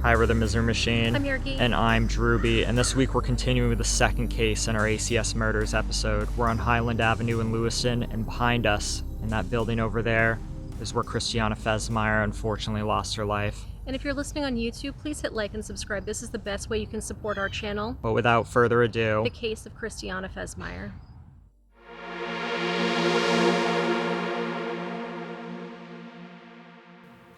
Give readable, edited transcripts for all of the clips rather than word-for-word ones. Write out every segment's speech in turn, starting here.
Hi, we're the Misery Machine. I'm Yergi. And I'm Drewby. And this week we're continuing with the second case in our ACS Murders episode. We're on Highland Avenue in Lewiston, and behind us, in that building over there, is where Christiana Fesmire unfortunately lost her life. And if you're listening on YouTube, please hit like and subscribe. This is the best way you can support our channel. But without further ado, the case of Christiana Fesmire.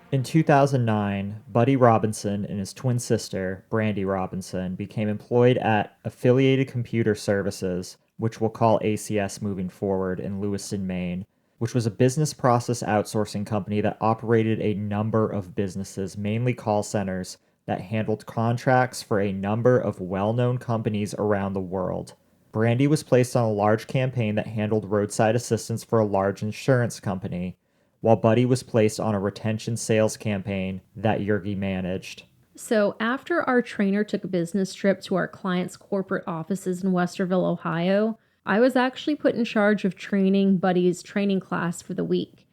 In 2009, Buddy Robinson and his twin sister, Brandy Robinson, became employed at Affiliated Computer Services, which we'll call ACS moving forward, in Lewiston, Maine, which was a business process outsourcing company that operated a number of businesses, mainly call centers, that handled contracts for a number of well-known companies around the world. Brandy was placed on a large campaign that handled roadside assistance for a large insurance company, while Buddy was placed on a retention sales campaign that Yergi managed. So after our trainer took a business trip to our client's corporate offices in Westerville, Ohio, I was actually put in charge of training Buddy's training class for the week,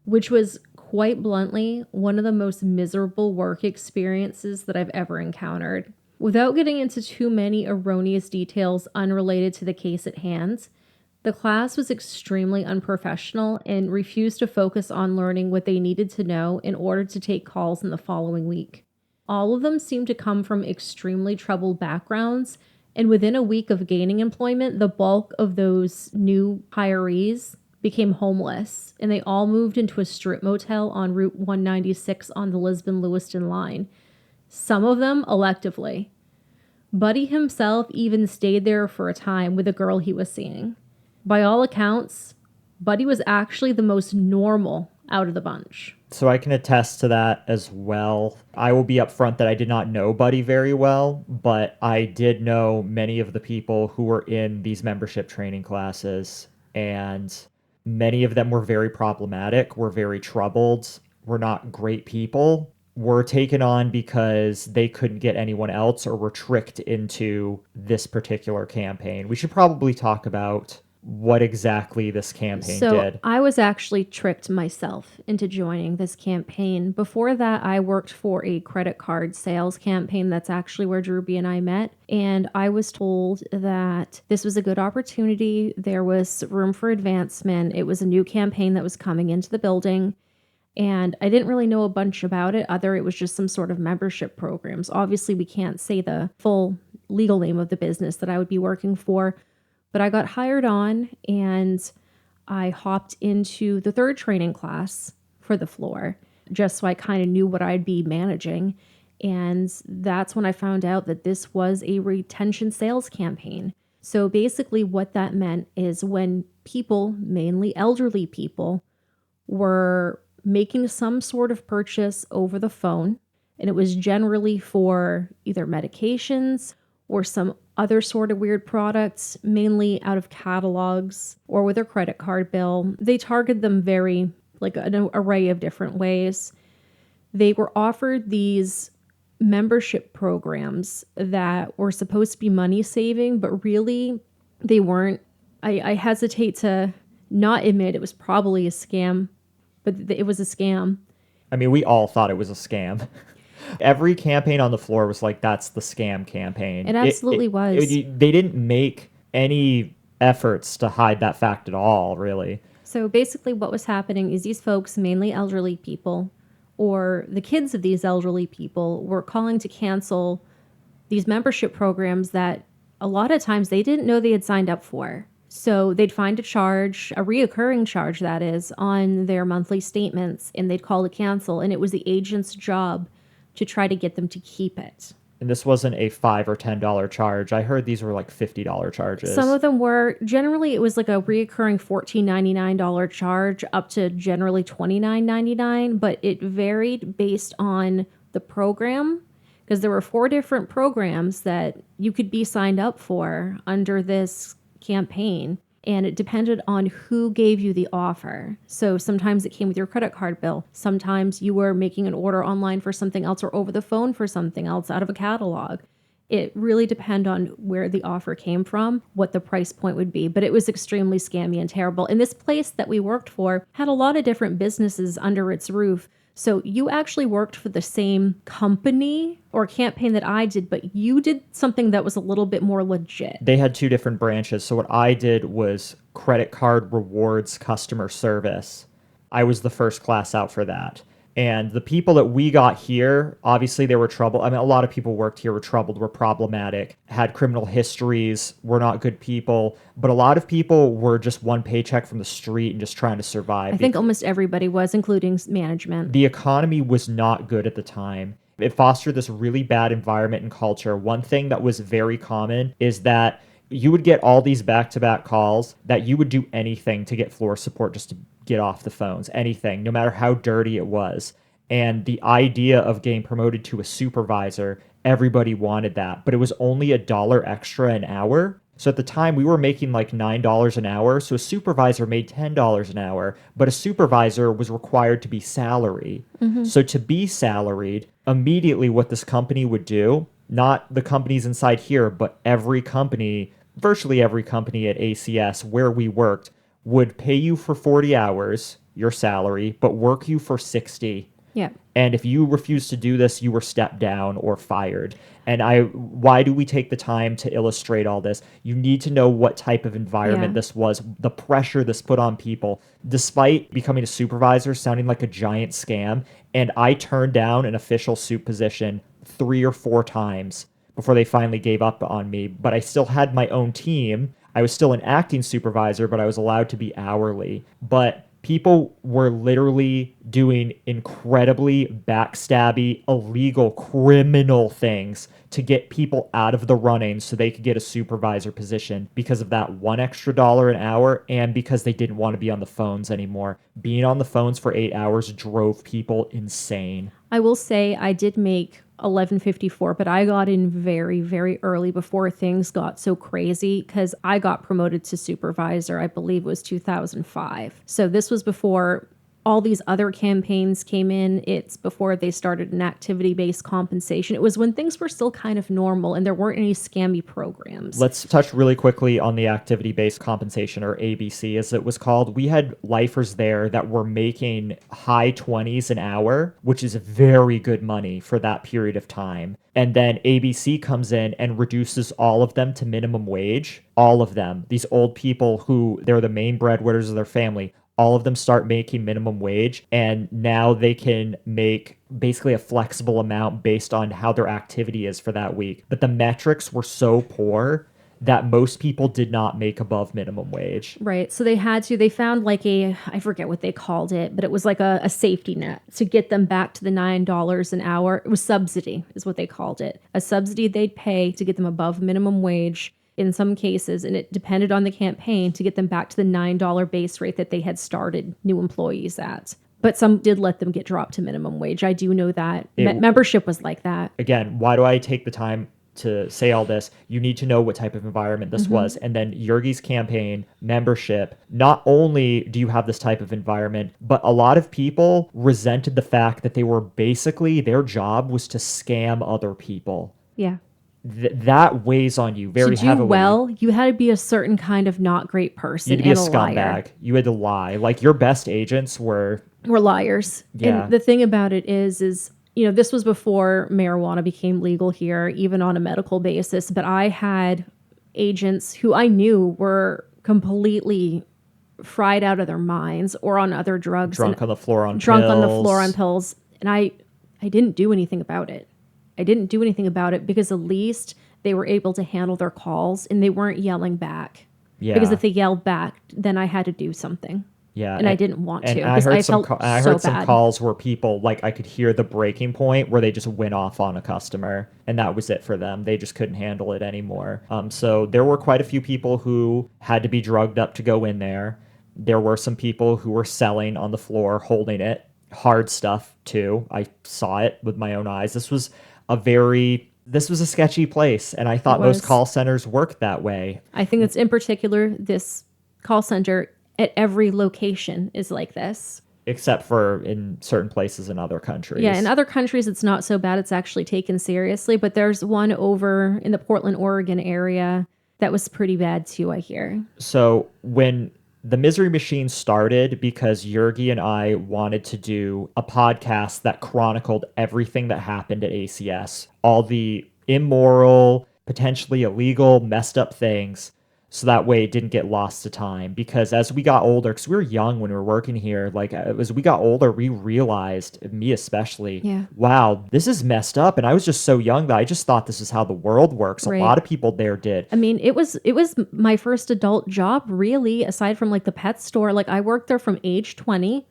which was, quite bluntly, one of the most miserable work experiences that I've ever encountered. Without getting into too many erroneous details unrelated to the case at hand, the class was extremely unprofessional and refused to focus on learning what they needed to know in order to take calls in the following week. All of them seemed to come from extremely troubled backgrounds, and within a week of gaining employment, the bulk of those new hirees became homeless, and they all moved into a strip motel on Route 196 on the Lisbon-Lewiston line, some of them electively. Buddy himself even stayed there for a time with a girl he was seeing. By all accounts, Buddy was actually the most normal out of the bunch. So I can attest to that as well. I will be upfront that I did not know Buddy very well, but I did know many of the people who were in these membership training classes, and many of them were very problematic, were very troubled, were not great people, were taken on because they couldn't get anyone else or were tricked into this particular campaign. We should probably talk about what exactly this campaign did. I was actually tricked myself into joining this campaign. Before that, I worked for a credit card sales campaign. That's actually where Drewby and I met. And I was told that this was a good opportunity. There was room for advancement. It was a new campaign that was coming into the building. And I didn't really know a bunch about it. It was just some sort of membership programs. Obviously, we can't say the full legal name of the business that I would be working for. But I got hired on, and I hopped into the third training class for the floor, just so I kind of knew what I'd be managing. And that's when I found out that this was a retention sales campaign. So basically what that meant is when people, mainly elderly people, were making some sort of purchase over the phone, and it was generally for either medications or some other sort of weird products, mainly out of catalogs or with their credit card bill. They targeted them very, an array of different ways. They were offered these membership programs that were supposed to be money saving, but really they weren't. I hesitate to not admit it was probably a scam, but it was a scam. I mean, we all thought it was a scam. Every campaign on the floor was like, that's the scam campaign. It absolutely was. They didn't make any efforts to hide that fact at all, really. So basically what was happening is these folks, mainly elderly people, or the kids of these elderly people, were calling to cancel these membership programs that a lot of times they didn't know they had signed up for. So they'd find a charge, a reoccurring charge that is, on their monthly statements, and they'd call to cancel, and it was the agent's job to try to get them to keep it. And this wasn't a $5 or $10 charge. I heard these were like $50 charges. Some of them were. Generally, it was like a reoccurring $14.99 charge up to generally $29.99, but it varied based on the program, because there were 4 different programs that you could be signed up for under this campaign. And it depended on who gave you the offer. So sometimes it came with your credit card bill. Sometimes you were making an order online for something else or over the phone for something else out of a catalog. It really depended on where the offer came from, what the price point would be. But it was extremely scammy and terrible. And this place that we worked for had a lot of different businesses under its roof. So you actually worked for the same company or campaign that I did, but you did something that was a little bit more legit. They had two different branches. So what I did was credit card rewards customer service. I was the first class out for that. And the people that we got here, obviously they were troubled. I mean, a lot of people worked here were troubled, were problematic, had criminal histories, were not good people. But a lot of people were just one paycheck from the street and just trying to survive. I think almost everybody was, including management. The economy was not good at the time. It fostered this really bad environment and culture. One thing that was very common is that you would get all these back-to-back calls that you would do anything to get floor support just to get off the phones, anything, no matter how dirty it was. And the idea of getting promoted to a supervisor, everybody wanted that, but it was only $1 extra an hour. So at the time, we were making like $9 an hour. So a supervisor made $10 an hour, but a supervisor was required to be salary. So to be salaried, immediately what this company would do, not the companies inside here, but every company, virtually every company at ACS where we worked, would pay you for 40 hours, your salary, but work you for 60. Yeah. And if you refused to do this, you were stepped down or fired. And why do we take the time to illustrate all this? You need to know what type of environment this was, the pressure this put on people. Despite becoming a supervisor sounding like a giant scam, and I turned down an official soup position 3 or 4 times before they finally gave up on me. But I still had my own team. I was still an acting supervisor, but I was allowed to be hourly. But people were literally doing incredibly backstabby, illegal, criminal things to get people out of the running so they could get a supervisor position because of that $1 extra an hour and because they didn't want to be on the phones anymore. Being on the phones for 8 hours drove people insane. I will say I did make $11.54, but I got in very, very early before things got so crazy because I got promoted to supervisor, I believe it was 2005. So this was before all these other campaigns came in. It's before they started an activity-based compensation. It was when things were still kind of normal and there weren't any scammy programs. Let's touch really quickly on the activity-based compensation, or ABC as it was called. We had lifers there that were making high 20s an hour, which is very good money for that period of time. And then ABC comes in and reduces all of them to minimum wage. All of them. These old people who they're the main breadwinners of their family, all of them start making minimum wage, and now they can make basically a flexible amount based on how their activity is for that week. But the metrics were so poor that most people did not make above minimum wage. Right. So they found like I forget what they called it, but it was like a safety net to get them back to the $9 an hour. It was subsidy is what they called it. A subsidy they'd pay to get them above minimum wage in some cases, and it depended on the campaign to get them back to the $9 base rate that they had started new employees at. But some did let them get dropped to minimum wage. I do know that. Membership was like that. Again, why do I take the time to say all this? You need to know what type of environment this was. And then Yergi's campaign, membership, not only do you have this type of environment, but a lot of people resented the fact that they were basically, their job was to scam other people. Yeah. That weighs on you very heavily. To do well, you had to be a certain kind of not great person. You had to be and a scumbag. Liar. You had to lie. Like, your best agents were liars. Yeah. And the thing about it is, this was before marijuana became legal here, even on a medical basis. But I had agents who I knew were completely fried out of their minds or on other drugs. drunk on the floor on pills. And I didn't do anything about it. I didn't do anything about it because at least they were able to handle their calls and they weren't yelling back. Yeah. Because if they yelled back, then I had to do something. Yeah. And I didn't want to. And I heard some bad. calls where people, like, I could hear the breaking point where they just went off on a customer and that was it for them. They just couldn't handle it anymore. So there were quite a few people who had to be drugged up to go in there. There were some people who were selling on the floor, holding it. Hard stuff too. I saw it with my own eyes. This was a sketchy place, and I thought most call centers worked that way. I think it's in particular, this call center at every location is like this. Except for in certain places in other countries. Yeah, in other countries, it's not so bad. It's actually taken seriously. But there's one over in the Portland, Oregon area that was pretty bad too, I hear. So when The Misery Machine started because Yergi and I wanted to do a podcast that chronicled everything that happened at ACS, all the immoral, potentially illegal, messed up things, so that way it didn't get lost to time. Because as we got older, because we were young when we were working here, like as we got older, we realized, me especially, Yeah. wow, this is messed up. And I was just so young that I just thought this is how the world works. A Right. lot of people there did. I mean, it was my first adult job, really, aside from like the pet store. Like I worked there from age 20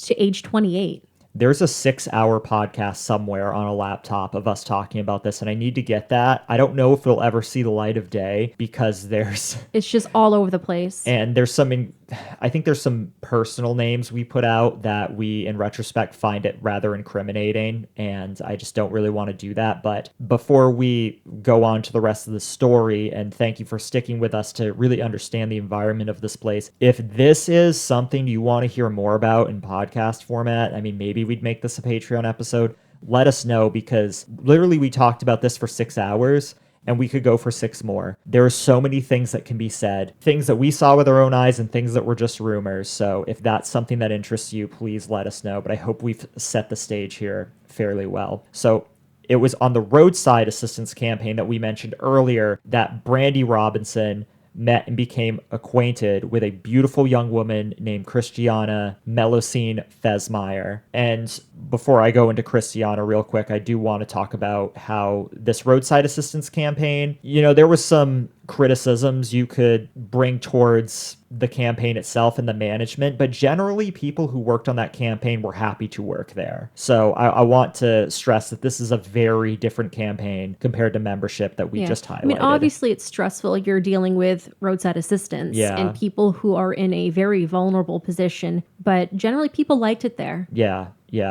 to age 28. There's a 6-hour podcast somewhere on a laptop of us talking about this, and I need to get that. I don't know if it'll ever see the light of day because It's just all over the place. there's I think there's some personal names we put out that we, in retrospect, find it rather incriminating, and I just don't really want to do that. But before we go on to the rest of the story, and thank you for sticking with us to really understand the environment of this place, if this is something you want to hear more about in podcast format, I mean, maybe we'd make this a Patreon episode. Let us know, because literally we talked about this for 6 hours and we could go for 6 more. There are so many things that can be said, things that we saw with our own eyes and things that were just rumors. So if that's something that interests you, please let us know. But I hope we've set the stage here fairly well. So it was on the roadside assistance campaign that we mentioned earlier that Brandy Robinson met and became acquainted with a beautiful young woman named Christiana Fesmire. And before I go into Christiana real quick, I do want to talk about how this roadside assistance campaign, there was some criticisms you could bring towards the campaign itself and the management, but generally people who worked on that campaign were happy to work there. So I want to stress that this is a very different campaign compared to membership that we just highlighted. I mean, obviously it's stressful. You're dealing with roadside assistance and people who are in a very vulnerable position, but generally people liked it there. Yeah.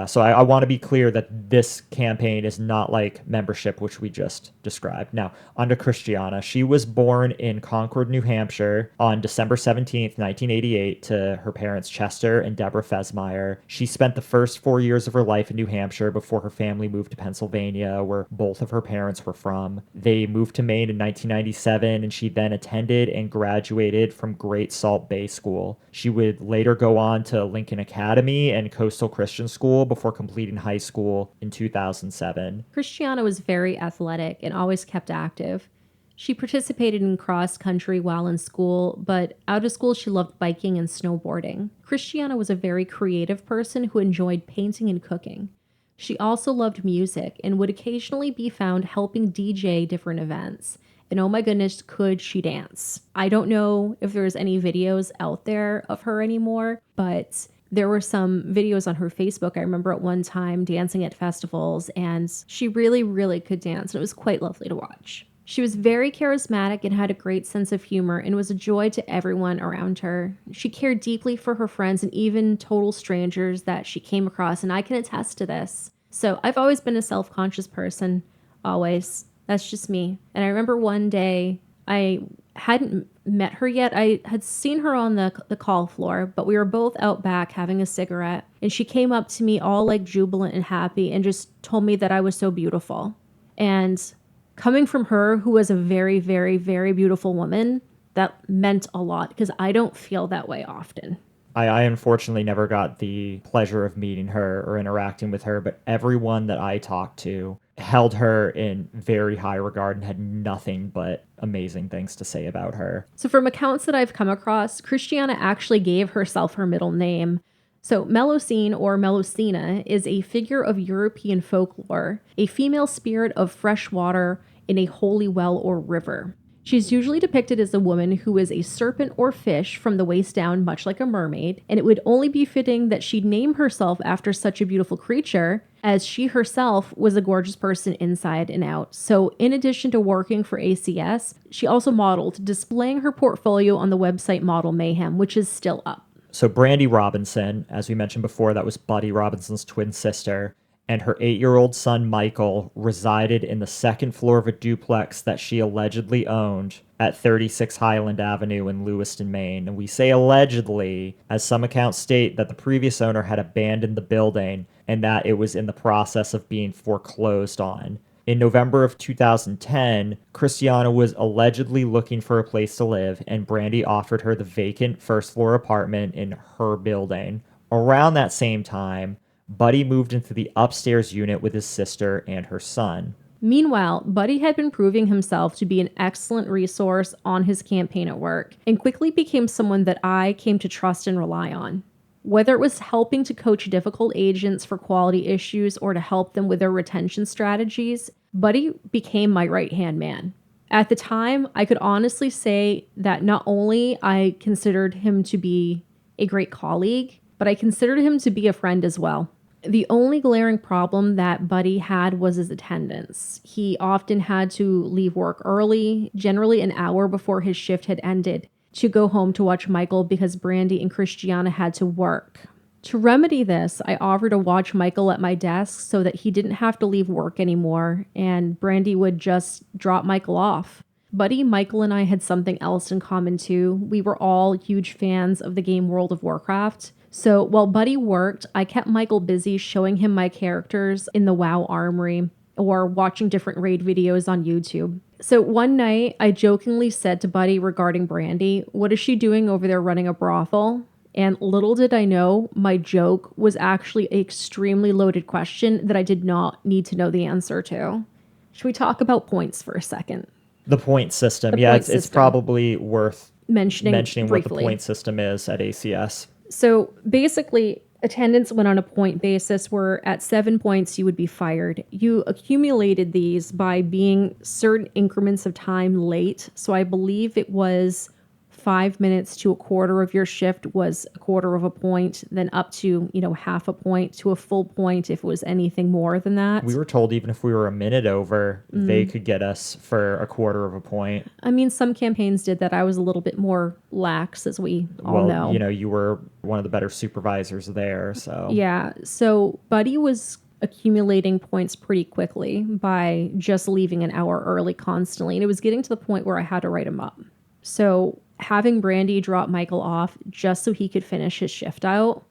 So I want to be clear that this campaign is not like membership, which we just described. Now, on to Christiana. She was born in Concord, New Hampshire on December 17th, 1988 to her parents Chester and Deborah Fesmire. She spent the first 4 years of her life in New Hampshire before her family moved to Pennsylvania, where both of her parents were from. They moved to Maine in 1997, and she then attended and graduated from Great Salt Bay School. She would later go on to Lincoln Academy and Coastal Christian School before completing high school in 2007. Christiana was very athletic and always kept active. She participated in cross country while in school, but out of school she loved biking and snowboarding. Christiana was a very creative person who enjoyed painting and cooking. She also loved music and would occasionally be found helping DJ different events. And oh my goodness, could she dance? I don't know if there's any videos out there of her anymore, but there were some videos on her Facebook. I remember at one time dancing at festivals, and she really, really could dance. And it was quite lovely to watch. She was very charismatic and had a great sense of humor and was a joy to everyone around her. She cared deeply for her friends and even total strangers that she came across, and I can attest to this. So I've always been a self-conscious person, always. That's just me. And I remember one day, I hadn't met her yet. I had seen her on the call floor, but we were both out back having a cigarette. And she came up to me all like jubilant and happy and just told me that I was so beautiful. And coming from her, who was a very, very, very beautiful woman, that meant a lot because I don't feel that way often. I unfortunately never got the pleasure of meeting her or interacting with her, but everyone that I talked to held her in very high regard and had nothing but amazing things to say about her. So from accounts that I've come across, Christiana actually gave herself her middle name. So Melusine or Melusina is a figure of European folklore, a female spirit of fresh water in a holy well or river. She's usually depicted as a woman who is a serpent or fish from the waist down, much like a mermaid, and it would only be fitting that she'd name herself after such a beautiful creature, as she herself was a gorgeous person inside and out. So in addition to working for ACS, she also modeled, displaying her portfolio on the website Model Mayhem, which is still up. So Brandy Robinson, as we mentioned before, that was Buddy Robinson's twin sister, and her 8-year-old son, Michael, resided in the second floor of a duplex that she allegedly owned at 36 Highland Avenue in Lewiston, Maine. And we say allegedly, as some accounts state that the previous owner had abandoned the building and that it was in the process of being foreclosed on. In November of 2010, Christiana was allegedly looking for a place to live, and Brandy offered her the vacant first floor apartment in her building. Around that same time, Buddy moved into the upstairs unit with his sister and her son. Meanwhile, Buddy had been proving himself to be an excellent resource on his campaign at work and quickly became someone that I came to trust and rely on. Whether it was helping to coach difficult agents for quality issues or to help them with their retention strategies, Buddy became my right-hand man. At the time, I could honestly say that not only I considered him to be a great colleague, but I considered him to be a friend as well. The only glaring problem that Buddy had was his attendance. He often had to leave work early, generally an hour before his shift had ended, to go home to watch Michael because Brandy and Christiana had to work. To remedy this, I offered to watch Michael at my desk so that he didn't have to leave work anymore, and Brandy would just drop Michael off. Buddy, Michael, and I had something else in common too. We were all huge fans of the game World of Warcraft. So while Buddy worked, I kept Michael busy showing him my characters in the WoW Armory or watching different raid videos on YouTube. So one night, I jokingly said to Buddy regarding Brandy, "What is she doing over there running a brothel?" And little did I know, my joke was actually an extremely loaded question that I did not need to know the answer to. Should we talk about points for a second? The point system. The Yeah, point it's system. probably worth Mentioning what the briefly. point system is at ACS. So basically, attendance went on a point basis where at 7 points you would be fired. You accumulated these by being certain increments of time late. So I believe it was 5 minutes to a quarter of your shift was a quarter of a point, then up to, half a point to a full point if it was anything more than that. We were told even if we were a minute over, they could get us for a quarter of a point. I mean, some campaigns did that. I was a little bit more lax, as we all know. You were one of the better supervisors there, so. Yeah. So Buddy was accumulating points pretty quickly by just leaving an hour early constantly. And it was getting to the point where I had to write him up. So having Brandy drop Michael off just so he could finish his shift out,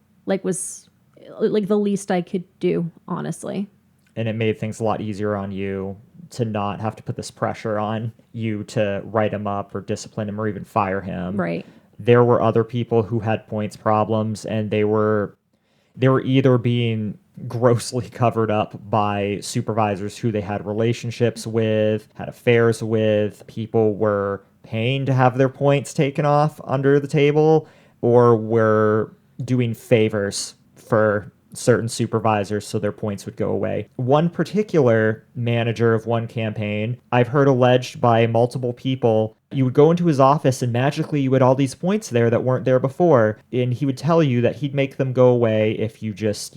was the least I could do, honestly. And it made things a lot easier on you to not have to put this pressure on you to write him up or discipline him or even fire him. Right. There were other people who had points problems, and they were either being grossly covered up by supervisors who they had relationships with, had affairs with. People were paying to have their points taken off under the table, or were doing favors for certain supervisors so their points would go away. One particular manager of one campaign, I've heard alleged by multiple people, you would go into his office and magically you had all these points there that weren't there before, and he would tell you that he'd make them go away if you just,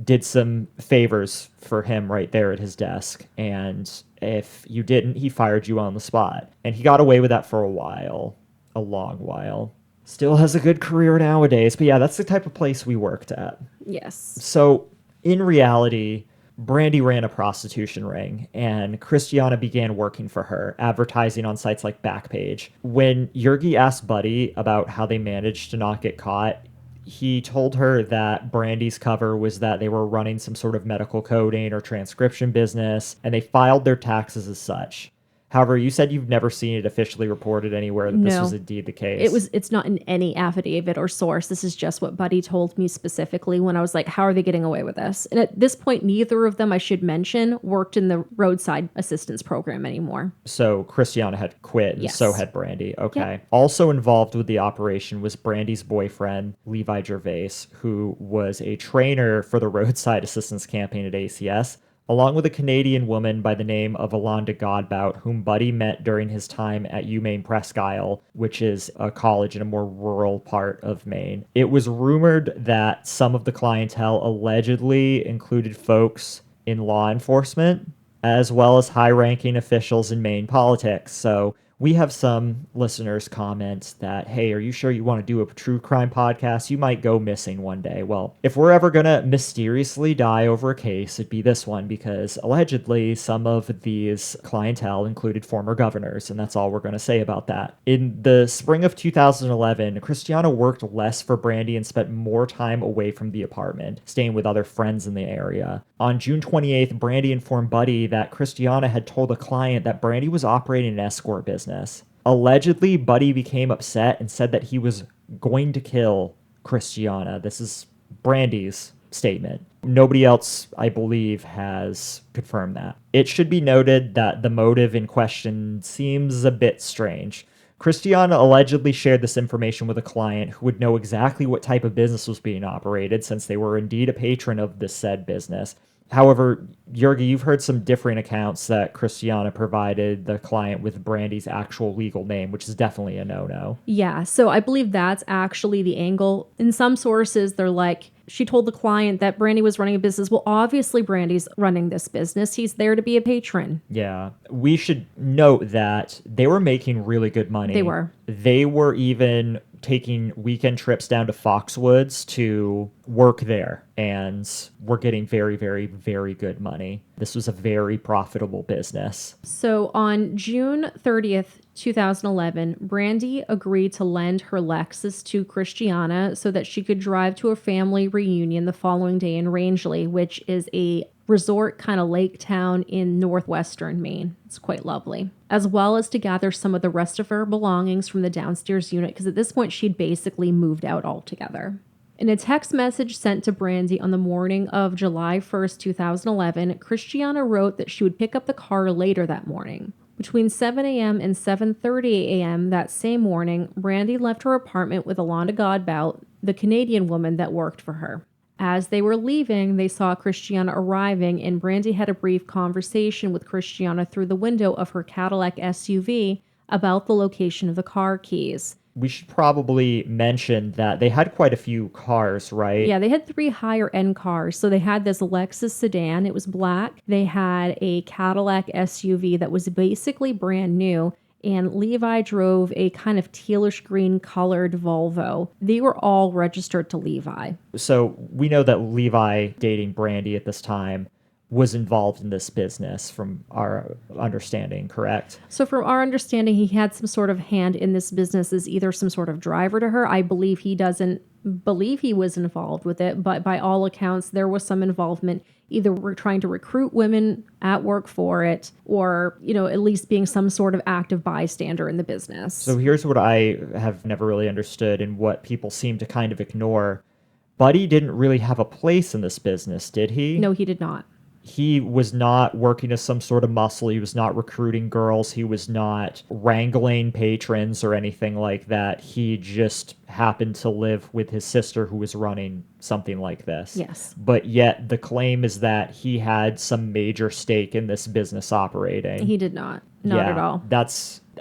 did some favors for him right there at his desk. And if you didn't, he fired you on the spot. And he got away with that for a while, a long while. Still has a good career nowadays, but yeah, that's the type of place we worked at. Yes. So in reality, Brandy ran a prostitution ring, and Christiana began working for her, advertising on sites like Backpage. When Yergi asked Buddy about how they managed to not get caught, he told her that Brandy's cover was that they were running some sort of medical coding or transcription business, and they filed their taxes as such. However, you said you've never seen it officially reported anywhere that this was indeed the case. It's not in any affidavit or source. This is just what Buddy told me specifically when I was like, how are they getting away with this? And at this point, neither of them, I should mention, worked in the roadside assistance program anymore. So Christiana had quit, and Yes. so had Brandy. Okay. Yep. Also involved with the operation was Brandy's boyfriend, Levi Gervais, who was a trainer for the roadside assistance campaign at ACS, along with a Canadian woman by the name of Alonda Godbout, whom Buddy met during his time at UMaine Presque Isle, which is a college in a more rural part of Maine. It was rumored that some of the clientele allegedly included folks in law enforcement, as well as high-ranking officials in Maine politics. So We have some listeners comment that, hey, are you sure you want to do a true crime podcast? You might go missing one day. Well, if we're ever going to mysteriously die over a case, it'd be this one, because allegedly some of these clientele included former governors, and that's all we're going to say about that. In the spring of 2011, Christiana worked less for Brandy and spent more time away from the apartment, staying with other friends in the area. On June 28th, Brandy informed Buddy that Christiana had told a client that Brandy was operating an escort business. Allegedly, Buddy became upset and said that he was going to kill Christiana. This is Brandy's statement. Nobody else, I believe, has confirmed that. It should be noted that the motive in question seems a bit strange. Christiana allegedly shared this information with a client who would know exactly what type of business was being operated, since they were indeed a patron of the said business. However, Jurgi, you've heard some differing accounts that Christiana provided the client with Brandy's actual legal name, which is definitely a no-no. Yeah, so I believe that's actually the angle. In some sources, they're like, she told the client that Brandy was running a business. Well, obviously, Brandy's running this business. He's there to be a patron. Yeah. We should note that they were making really good money. They were. They were even taking weekend trips down to Foxwoods to work there, and were getting very, very, very good money. This was a very profitable business. So on June 30th, 2011, Brandy agreed to lend her Lexus to Christiana so that she could drive to a family reunion the following day in Rangeley, which is a resort kind of lake town in northwestern Maine. It's quite lovely. As well as to gather some of the rest of her belongings from the downstairs unit, because at this point she'd basically moved out altogether. In a text message sent to Brandy on the morning of July 1st, 2011, Christiana wrote that she would pick up the car later that morning. Between 7 a.m. and 7:30 a.m. that same morning, Brandy left her apartment with Alonda Godbout, the Canadian woman that worked for her. As they were leaving, they saw Christiana arriving, and Brandy had a brief conversation with Christiana through the window of her Cadillac SUV about the location of the car keys. We should probably mention that they had quite a few cars, right? Yeah, they had 3 higher-end cars. So they had this Lexus sedan. It was black. They had a Cadillac SUV that was basically brand new. And Levi drove a kind of tealish green colored Volvo. They were all registered to Levi. So we know that Levi, dating Brandy at this time, was involved in this business from our understanding, correct? So from our understanding, he had some sort of hand in this business as either some sort of driver to her. I believe he doesn't believe he was involved with it, but by all accounts, there was some involvement. Either we're trying to recruit women at work for it, or, at least being some sort of active bystander in the business. So here's what I have never really understood, and what people seem to kind of ignore. Buddy didn't really have a place in this business, did he? No, he did not. He was not working as some sort of muscle. He was not recruiting girls. He was not wrangling patrons or anything like that. He just happened to live with his sister, who was running something like this. Yes. But yet the claim is that he had some major stake in this business operating. He did not. Not at all.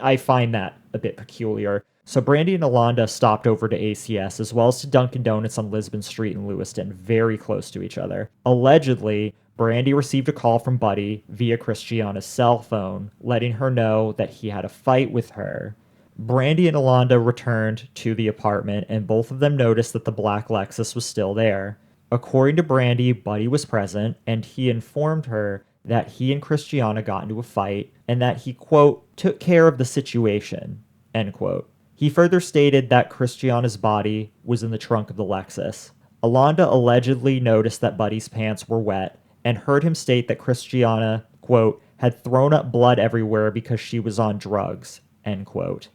I find that a bit peculiar. So Brandy and Alonda stopped over to ACS, as well as to Dunkin' Donuts on Lisbon Street in Lewiston, very close to each other. Allegedly, Brandy received a call from Buddy via Christiana's cell phone, letting her know that he had a fight with her. Brandy and Alonda returned to the apartment, and both of them noticed that the black Lexus was still there. According to Brandy, Buddy was present, and he informed her that he and Christiana got into a fight, and that he, quote, took care of the situation, end quote. He further stated that Christiana's body was in the trunk of the Lexus. Alonda allegedly noticed that Buddy's pants were wet, and heard him state that Christiana, quote, had thrown up blood everywhere because she was on drugs, end quote.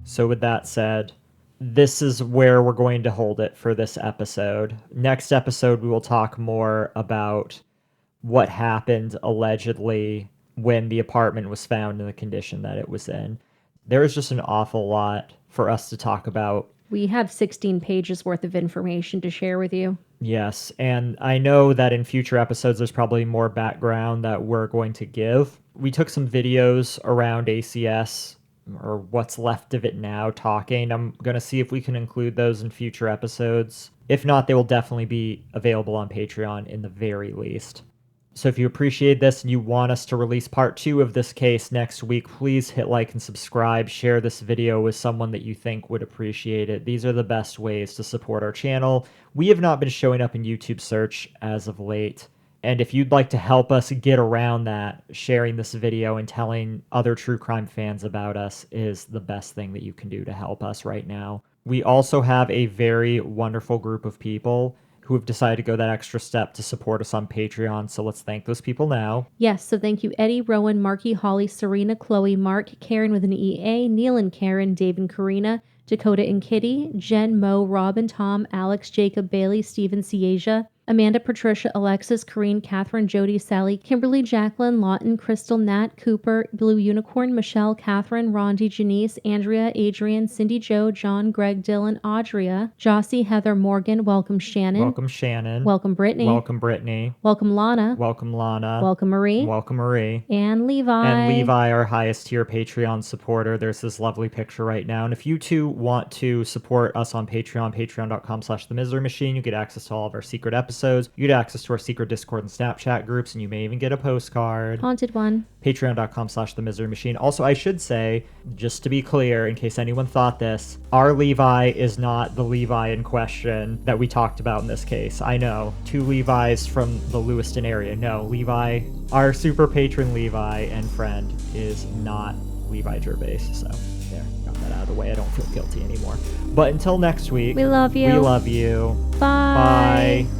So with that said, this is where we're going to hold it for this episode. Next episode, we will talk more about what happened allegedly when the apartment was found in the condition that it was in. There is just an awful lot for us to talk about. We have 16 pages worth of information to share with you. Yes, and I know that in future episodes there's probably more background that we're going to give. We took some videos around ACS, or what's left of it now, talking. I'm going to see if we can include those in future episodes. If not, they will definitely be available on Patreon in the very least. So if you appreciate this and you want us to release part 2 of this case next week, please hit like and subscribe. Share this video with someone that you think would appreciate it. These are the best ways to support our channel. We have not been showing up in YouTube search as of late. And if you'd like to help us get around that, sharing this video and telling other true crime fans about us is the best thing that you can do to help us right now. We also have a very wonderful group of people who have decided to go that extra step to support us on Patreon. So let's thank those people now. Yes, so thank you Eddie, Rowan, Marky, Holly, Serena, Chloe, Mark, Karen with an EA, Neil and Karen, Dave and Karina, Dakota and Kitty, Jen, Mo, Robin, Tom, Alex, Jacob, Bailey, Steven, Siesia, Amanda, Patricia, Alexis, Corrine, Catherine, Jody, Sally, Kimberly, Jacqueline, Lawton, Crystal, Nat, Cooper, Blue Unicorn, Michelle, Catherine, Rondi, Janice, Andrea, Adrian, Cindy, Joe, John, Greg, Dylan, Audria, Jossie, Heather, Morgan, welcome Shannon. Welcome Shannon. Welcome Brittany. Welcome Brittany. Welcome Lana. Welcome Lana. Welcome Marie. Welcome Marie. And Levi. And Levi, our highest tier Patreon supporter. There's this lovely picture right now. And if you too want to support us on Patreon, patreon.com/themisery-machine, you get access to all of our secret episodes. You get access to our secret Discord and Snapchat groups, and you may even get a postcard. Haunted one. Patreon.com/themisery-machine. Also, I should say, just to be clear, in case anyone thought this, our Levi is not the Levi in question that we talked about in this case. I know, 2 Levis from the Lewiston area. No, Levi, our super patron Levi and friend, is not Levi Gervais. So, there, got that out of the way. I don't feel guilty anymore. But until next week, we love you. We love you. Bye. Bye.